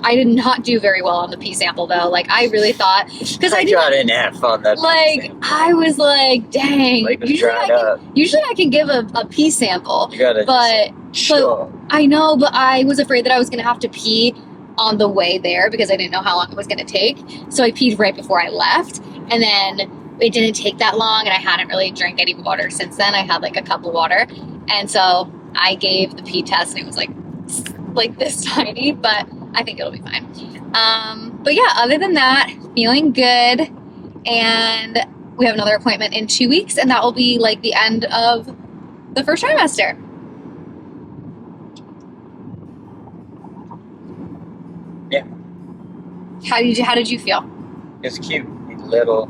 I did not do very well on the pee sample, though. Like, I really thought, because I got an F on that. Like, I was like, dang. Like, Usually I can give a pee sample, You gotta but chill. I know, but I was afraid that I was going to have to pee on the way there because I didn't know how long it was going to take. So I peed right before I left, and then it didn't take that long, and I hadn't really drank any water since then. I had like a cup of water, and so I gave the pee test, and it was like this tiny, but I think it'll be fine. But yeah, other than that, feeling good, and we have another appointment in 2 weeks, and that will be like the end of the first trimester. Yeah. How did you feel? It's cute. He's little.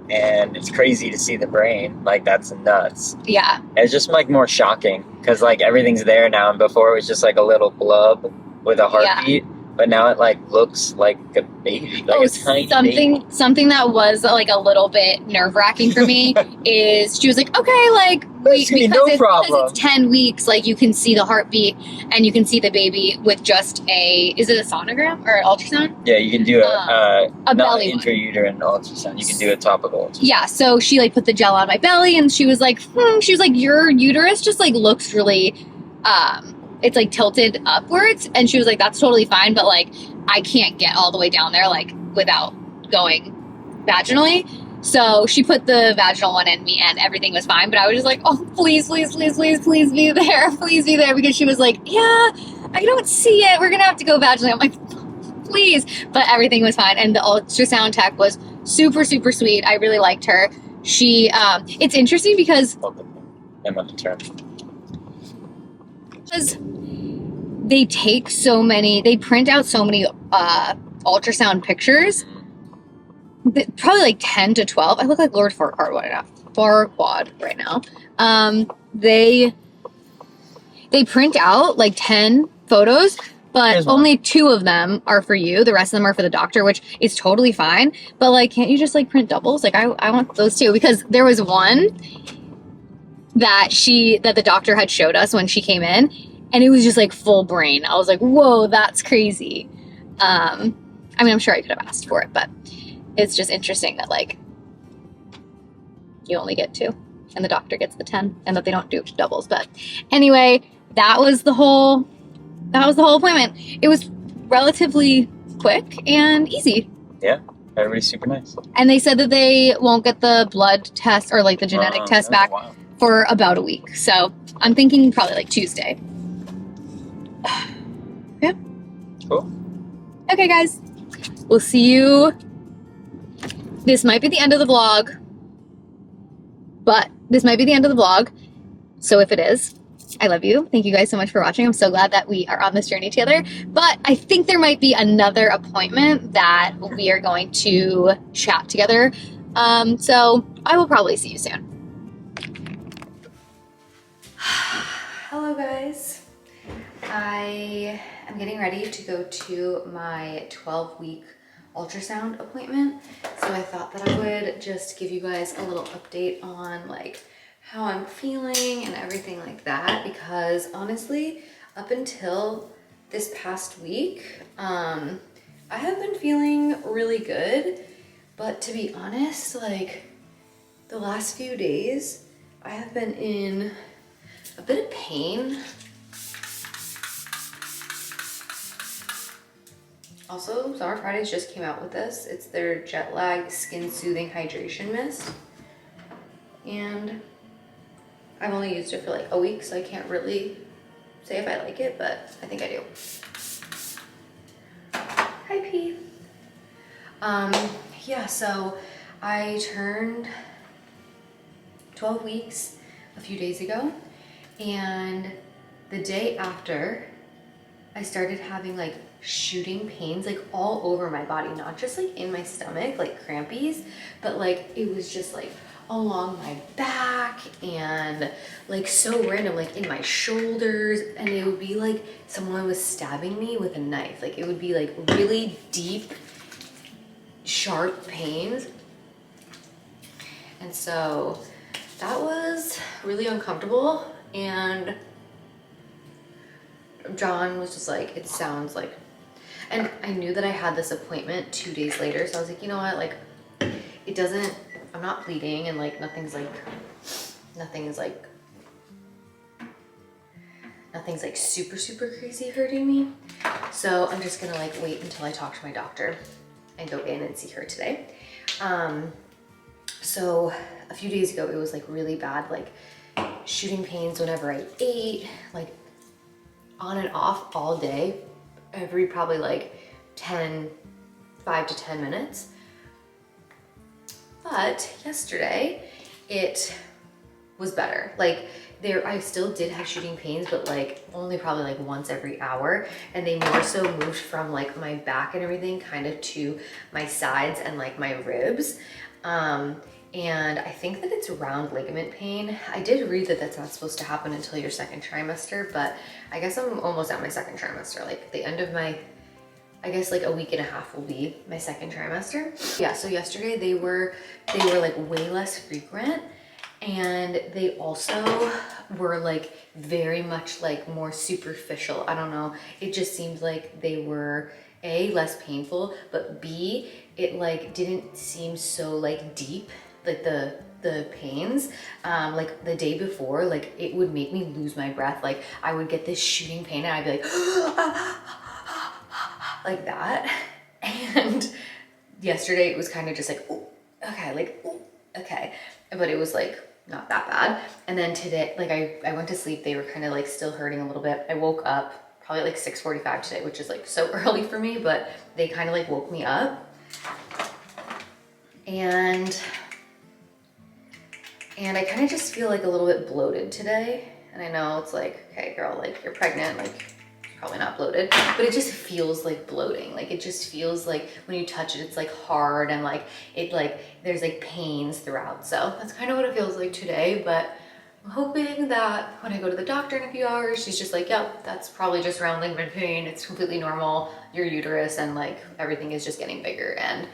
And it's crazy to see the brain. Like, that's nuts. Yeah. It's just like more shocking because like everything's there now, and before it was just like a little blub with a heartbeat. But now it like looks like a baby, like a tiny baby. Something that was like a little bit nerve-wracking for me is she was like, okay, like because it's 10 weeks, like you can see the heartbeat and you can see the baby with just is it a sonogram or an ultrasound? Yeah, you can do a belly one. intrauterine ultrasound. You can do a topical ultrasound. Yeah, so she like put the gel on my belly, and she was like, your uterus just like looks really it's like tilted upwards, and she was like, that's totally fine, but like I can't get all the way down there like without going vaginally. So she put the vaginal one in me, and everything was fine, but I was just like, oh, please be there, please be there, because she was like, yeah, I don't see it, we're gonna have to go vaginally. I'm like, please. But everything was fine. And the ultrasound tech was super, super sweet. I really liked her. She, it's interesting because they take so many, they print out so many ultrasound pictures, probably like 10 to 12. I look like Lord Farquaad right now. They print out like 10 photos, but only 2 of them are for you. The rest of them are for the doctor, which is totally fine. But like, can't you just like print doubles? Like I want those too, because there was one that the doctor had showed us when she came in, and it was just like full brain. I was like, whoa, that's crazy. I mean, I'm sure I could have asked for it, but it's just interesting that like you only get 2 and the doctor gets the 10, and that they don't do doubles. But anyway, that was the whole appointment. It was relatively quick and easy. Yeah, everybody's super nice. And they said that they won't get the blood test or like the genetic test back for about a week. So I'm thinking probably like Tuesday. Yeah. Cool. Okay, guys. We'll see you. This might be the end of the vlog. So if it is, I love you. Thank you guys so much for watching. I'm so glad that we are on this journey together. But I think there might be another appointment that we are going to chat together. So I will probably see you soon. Hello, guys. I am getting ready to go to my 12-week ultrasound appointment. So I thought that I would just give you guys a little update on like how I'm feeling and everything like that, because honestly, up until this past week, I have been feeling really good. But to be honest, like the last few days, I have been in a bit of pain. Also, Summer Fridays just came out with this. It's their Jet Lag Skin Soothing Hydration Mist. And I've only used it for like a week, so I can't really say if I like it, but I think I do. Hi, P. Yeah, so I turned 12 weeks a few days ago, and the day after, I started having like shooting pains like all over my body, not just like in my stomach, like crampies, but like it was just like along my back and like so random, like in my shoulders, and it would be like someone was stabbing me with a knife. Like it would be like really deep, sharp pains. And so that was really uncomfortable, and John was just like, it sounds like, and I knew that I had this appointment 2 days later, so I was like, you know what, like it doesn't, I'm not bleeding, and like nothing's like super, super crazy hurting me. So I'm just gonna like wait until I talk to my doctor and go in and see her today. So a few days ago, it was like really bad, like shooting pains whenever I ate, like on and off all day, every probably like 5 to 10 minutes. But yesterday it was better. Like I still did have shooting pains, but like only probably like once every hour. And they more so moved from like my back and everything kind of to my sides and like my ribs. And I think that it's round ligament pain. I did read that that's not supposed to happen until your second trimester, but I guess I'm almost at my second trimester. Like the end of my, I guess like a week and a half will be my second trimester. Yeah, so yesterday they were like way less frequent, and they also were like very much like more superficial. I don't know, it just seemed like they were A, less painful, but B, it like didn't seem so like deep, like the pains. Like the day before, like it would make me lose my breath. Like I would get this shooting pain and I'd be like like that. And yesterday it was kind of just like, ooh, okay, like, ooh, okay. But it was like not that bad. And then today, like I went to sleep, they were kind of like still hurting a little bit. I woke up probably like 6:45 today, which is like so early for me, but they kind of like woke me up. And I kind of just feel like a little bit bloated today. And I know it's like, okay, girl, like you're pregnant, like probably not bloated, but it just feels like bloating. Like it just feels like when you touch it, it's like hard and like it like there's like pains throughout. So that's kind of what it feels like today. But I'm hoping that when I go to the doctor in a few hours, she's just like, yep, that's probably just round ligament pain. It's completely normal. Your uterus and like everything is just getting bigger. And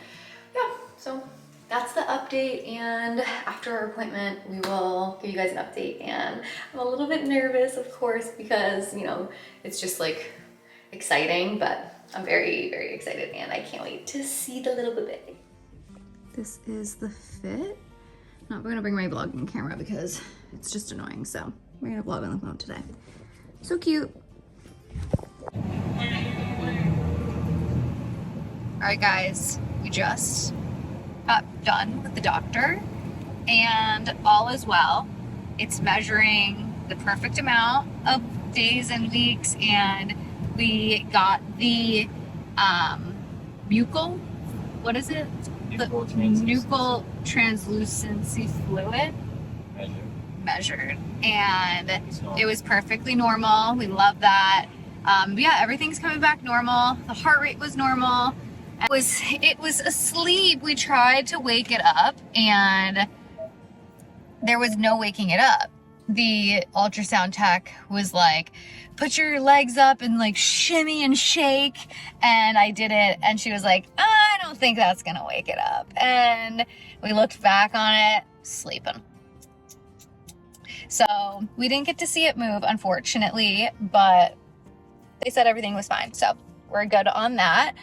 yeah, so that's the update. And after our appointment, we will give you guys an update. And I'm a little bit nervous, of course, because, you know, it's just like exciting, but I'm very, very excited and I can't wait to see the little baby. This is the fit. Not gonna bring my vlogging camera because it's just annoying. So we're gonna vlog on the phone today. So cute. All right, guys, we just got done with the doctor and all is well. It's measuring the perfect amount of days and weeks, and we got the buccal, what is it? Buccal translucency fluid measured, and it was perfectly normal. We love that. Yeah, everything's coming back normal. The heart rate was normal. It was asleep. We tried to wake it up and there was no waking it up. The ultrasound tech was like, put your legs up and like shimmy and shake. And I did it and she was like, I don't think that's gonna wake it up. And we looked back on it, sleeping. So we didn't get to see it move, unfortunately, but they said everything was fine. So we're good on that.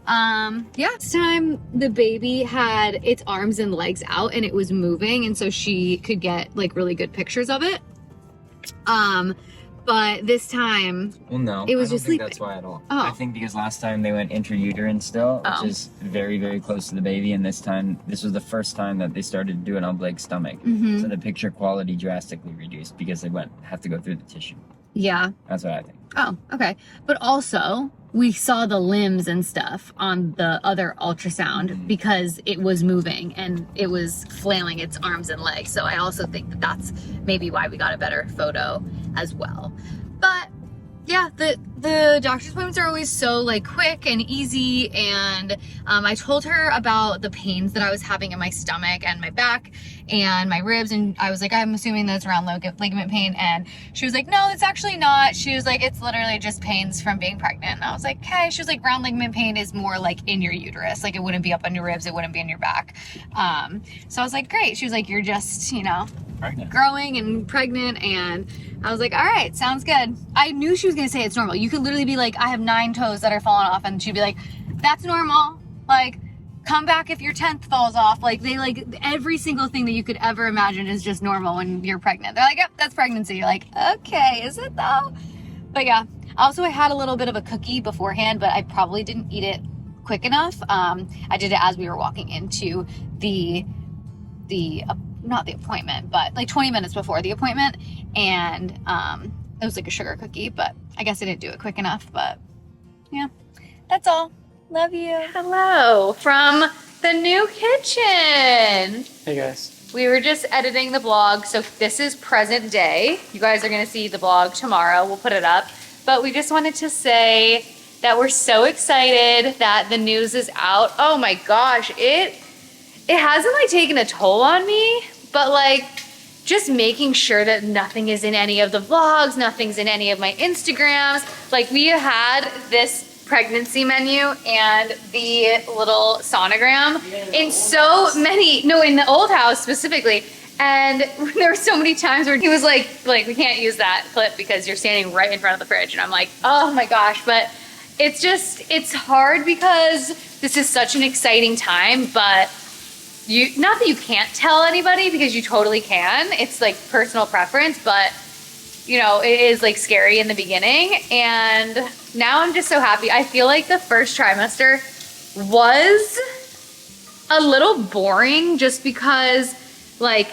Yeah, this time the baby had its arms and legs out and it was moving, and so she could get like really good pictures of it. But this time, well, no, it was I don't just think sleeping. That's why at all. Oh. I think because last time they went intrauterine still, which is very, very close to the baby, and this was the first time that they started doing Omgggggg stomach. Mm-hmm. So the picture quality drastically reduced because they have to go through the tissue. Yeah. That's what I think. Oh, okay. But also, we saw the limbs and stuff on the other ultrasound because it was moving and it was flailing its arms and legs. So I also think that that's maybe why we got a better photo as well. But yeah, the doctor's appointments are always so like quick and easy, and I told her about the pains that I was having in my stomach and my back and my ribs, and I was like, I'm assuming that's around ligament pain, and she was like, no, it's actually not. She was like, it's literally just pains from being pregnant. And I was like, okay. She was like, round ligament pain is more like in your uterus, like it wouldn't be up on your ribs, it wouldn't be in your back. So I was like, great. She was like, you're just, you know, Pregnant. growing and pregnant. And I was like, all right, sounds good. I knew she was gonna say it's normal. You could literally be like, I have 9 toes that are falling off, and she'd be like, that's normal. Like, come back if your 10th falls off. Like, they like every single thing that you could ever imagine is just normal when you're pregnant. They're like, yep, that's pregnancy. You're like, okay, is it though? But yeah, also I had a little bit of a cookie beforehand, but I probably didn't eat it quick enough. I did it as we were walking into not the appointment, but like 20 minutes before the appointment. And it was like a sugar cookie, but I guess I didn't do it quick enough. But yeah, that's all. Love you. Hello from the new kitchen. Hey guys. We were just editing the vlog, so this is present day. You guys are gonna see the vlog tomorrow. We'll put it up. But we just wanted to say that we're so excited that the news is out. Oh my gosh, it hasn't like taken a toll on me, but like just making sure that nothing is in any of the vlogs, nothing's in any of my Instagrams. Like we had this pregnancy menu and the little sonogram in so many, no, in the old house specifically. And there were so many times where he was like, we can't use that clip because you're standing right in front of the fridge. And I'm like, oh my gosh. But it's hard because this is such an exciting time, but not that you can't tell anybody, because you totally can. It's like personal preference, but you know, it is like scary in the beginning. And now I'm just so happy. I feel like the first trimester was a little boring just because like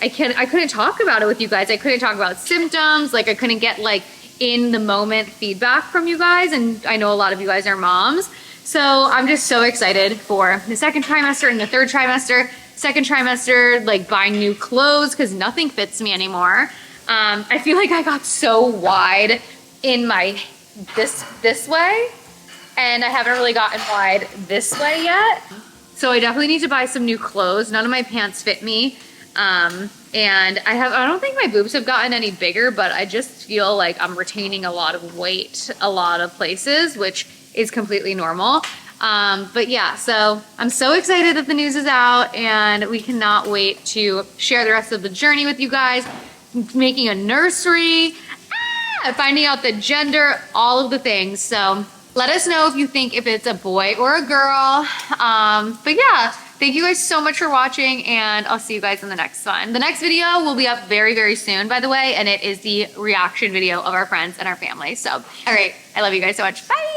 I couldn't talk about it with you guys. I couldn't talk about symptoms. Like I couldn't get like in the moment feedback from you guys, and I know a lot of you guys are moms. So I'm just so excited for the second trimester and the third trimester. Second trimester, like buying new clothes because nothing fits me anymore. I feel like I got so wide in my this way, and I haven't really gotten wide this way yet. So I definitely need to buy some new clothes. None of my pants fit me. And I don't think my boobs have gotten any bigger, but I just feel like I'm retaining a lot of weight a lot of places, which is completely normal. But yeah, so I'm so excited that the news is out, and we cannot wait to share the rest of the journey with you guys, making a nursery, finding out the gender, all of the things. So let us know if you think if it's a boy or a girl. But yeah, thank you guys so much for watching, and I'll see you guys in the next one. The next video will be up very, very soon, by the way, and it is the reaction video of our friends and our family. So, all right, I love you guys so much. Bye.